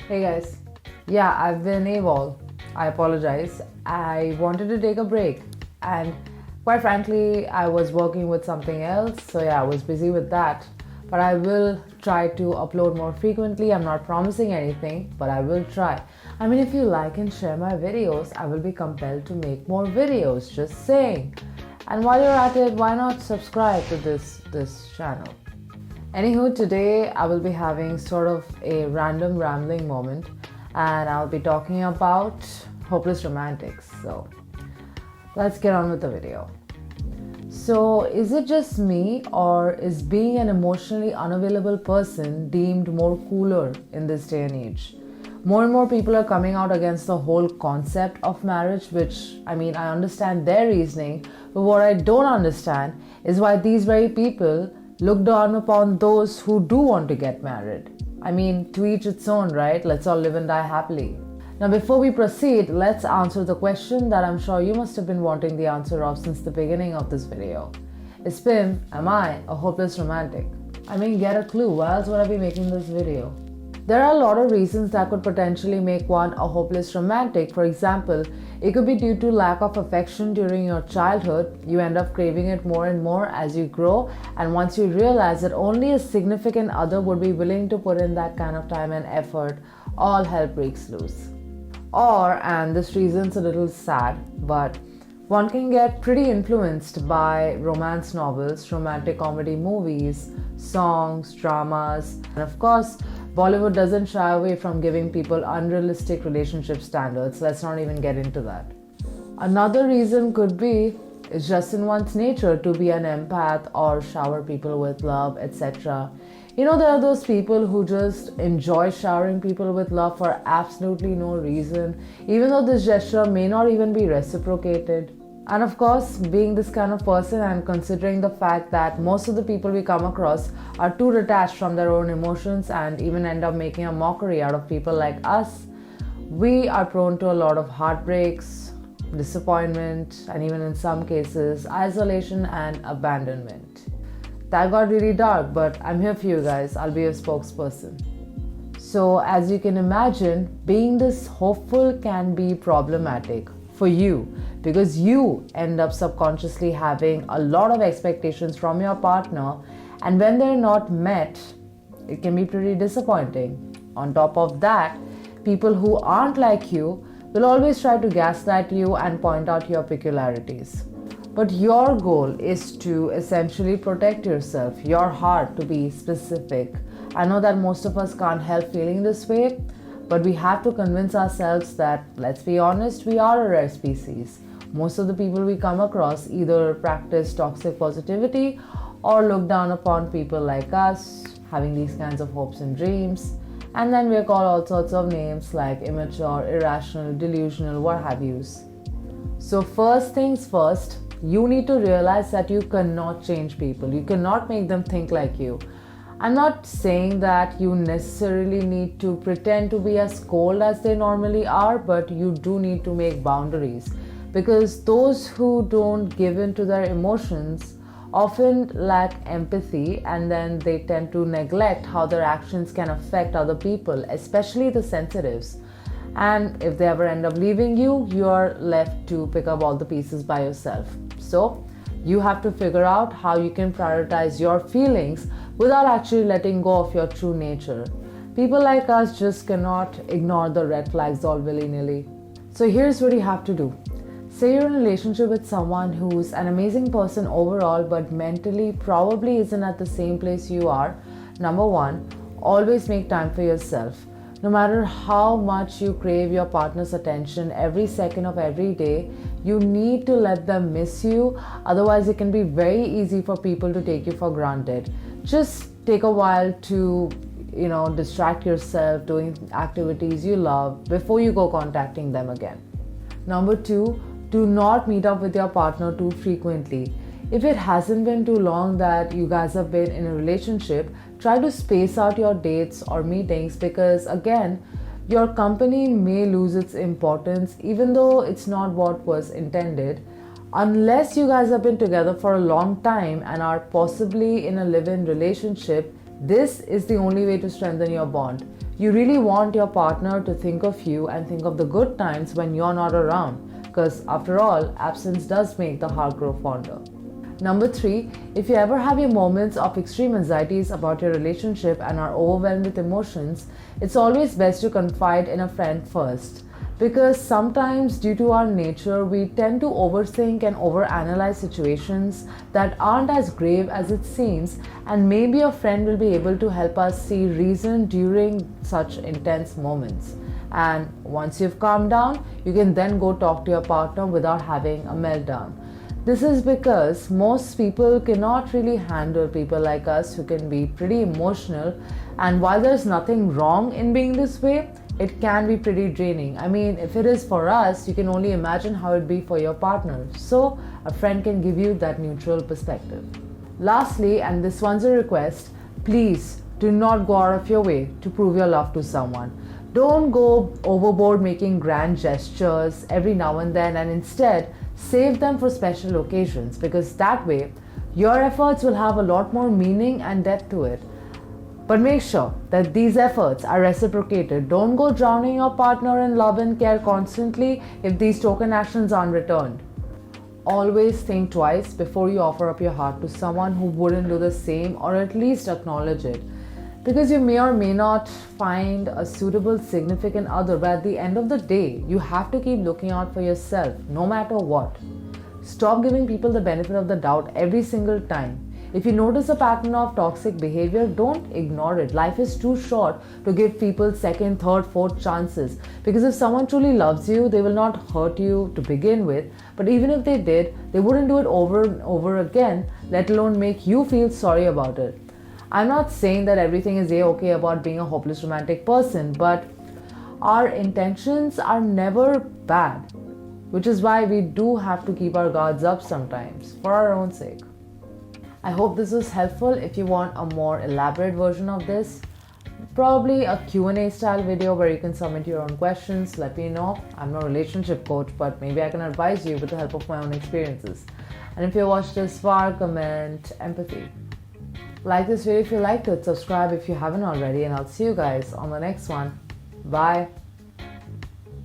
Hey guys. Yeah, I've been AWOL. I apologize. I wanted to take a break. And quite frankly, I was working with something else. So yeah, I was busy with that. But I will try to upload more frequently. I'm not promising anything, but I will try. I mean, if you like and share my videos, I will be compelled to make more videos. Just saying. And while you're at it, why not subscribe to this channel? Anywho, today I will be having sort of a random rambling moment and I'll be talking about hopeless romantics. So let's get on with the video. So, is it just me, or is being an emotionally unavailable person deemed more cooler in this day and age? More and more people are coming out against the whole concept of marriage, which I understand their reasoning, but what I don't understand is why these very people look down upon those who do want to get married. I mean, to each its own, right? Let's all live and die happily. Now, before we proceed, let's answer the question that I'm sure you must have been wanting the answer of since the beginning of this video. Am I a hopeless romantic? Get a clue, why else would I be making this video? There are a lot of reasons that could potentially make one a hopeless romantic. For example, it could be due to lack of affection during your childhood. You end up craving it more and more as you grow, and once you realize that only a significant other would be willing to put in that kind of time and effort, all hell breaks loose. Or, and this reason's a little sad, but one can get pretty influenced by romance novels, romantic comedy movies, songs, dramas, and of course, Bollywood doesn't shy away from giving people unrealistic relationship standards. Let's not even get into that. Another reason could be it's just in one's nature to be an empath or shower people with love, etc. There are those people who just enjoy showering people with love for absolutely no reason, even though this gesture may not even be reciprocated. And of course, being this kind of person and considering the fact that most of the people we come across are too detached from their own emotions and even end up making a mockery out of people like us, we are prone to a lot of heartbreaks, disappointment, and even in some cases, isolation and abandonment. That got really dark, but I'm here for you guys. I'll be your spokesperson. So, as you can imagine, being this hopeful can be problematic for you because you end up subconsciously having a lot of expectations from your partner, and when they're not met, it can be pretty disappointing. On top of that, people who aren't like you will always try to gaslight you and point out your peculiarities. But your goal is to essentially protect yourself, your heart, to be specific. I know that most of us can't help feeling this way, but we have to convince ourselves that, let's be honest, we are a rare species. Most of the people we come across either practice toxic positivity or look down upon people like us, having these kinds of hopes and dreams. And then we're called all sorts of names like immature, irrational, delusional, what have yous. So first things first, you need to realize that you cannot change people. You cannot make them think like you. I'm not saying that you necessarily need to pretend to be as cold as they normally are, but you do need to make boundaries, because those who don't give in to their emotions often lack empathy, and then they tend to neglect how their actions can affect other people, especially the sensitives. And if they ever end up leaving you, you're left to pick up all the pieces by yourself. So you have to figure out how you can prioritize your feelings without actually letting go of your true nature. People like us just cannot ignore the red flags all willy-nilly. So here's what you have to do. Say you're in a relationship with someone who's an amazing person overall, but mentally probably isn't at the same place you are. Number one, always make time for yourself. No matter how much you crave your partner's attention every second of every day, you need to let them miss you. Otherwise, it can be very easy for people to take you for granted. Just take a while to, distract yourself doing activities you love before you go contacting them again. Number two, do not meet up with your partner too frequently. If it hasn't been too long that you guys have been in a relationship, try to space out your dates or meetings, because again, your company may lose its importance even though it's not what was intended. Unless you guys have been together for a long time and are possibly in a live-in relationship, this is the only way to strengthen your bond. You really want your partner to think of you and think of the good times when you're not around, because after all, absence does make the heart grow fonder. Number 3, if you ever have your moments of extreme anxieties about your relationship and are overwhelmed with emotions, it's always best to confide in a friend first. Because sometimes, due to our nature, we tend to overthink and overanalyze situations that aren't as grave as it seems, and maybe a friend will be able to help us see reason during such intense moments. And once you've calmed down, you can then go talk to your partner without having a meltdown. This is because most people cannot really handle people like us who can be pretty emotional, and while there's nothing wrong in being this way, it can be pretty draining. I mean, if it is for us, you can only imagine how it'd be for your partner. So, a friend can give you that neutral perspective. Lastly, and this one's a request, please do not go out of your way to prove your love to someone. Don't go overboard making grand gestures every now and then, and instead save them for special occasions, because that way your efforts will have a lot more meaning and depth to it. But make sure that these efforts are reciprocated. Don't go drowning your partner in love and care constantly if these token actions aren't returned. Always think twice before you offer up your heart to someone who wouldn't do the same, or at least acknowledge it. Because you may or may not find a suitable significant other, but at the end of the day, you have to keep looking out for yourself no matter what. Stop giving people the benefit of the doubt every single time. If you notice a pattern of toxic behavior, don't ignore it. Life is too short to give people second, third, fourth chances. Because if someone truly loves you, they will not hurt you to begin with. But even if they did, they wouldn't do it over and over again, let alone make you feel sorry about it. I'm not saying that everything is a-okay about being a hopeless romantic person, but our intentions are never bad. Which is why we do have to keep our guards up sometimes, for our own sake. I hope this was helpful. If you want a more elaborate version of this, probably a Q&A style video where you can submit your own questions, let me know. I'm no relationship coach, but maybe I can advise you with the help of my own experiences. And if you watched this far, comment empathy. Like this video if you liked it, subscribe if you haven't already, and I'll see you guys on the next one. Bye.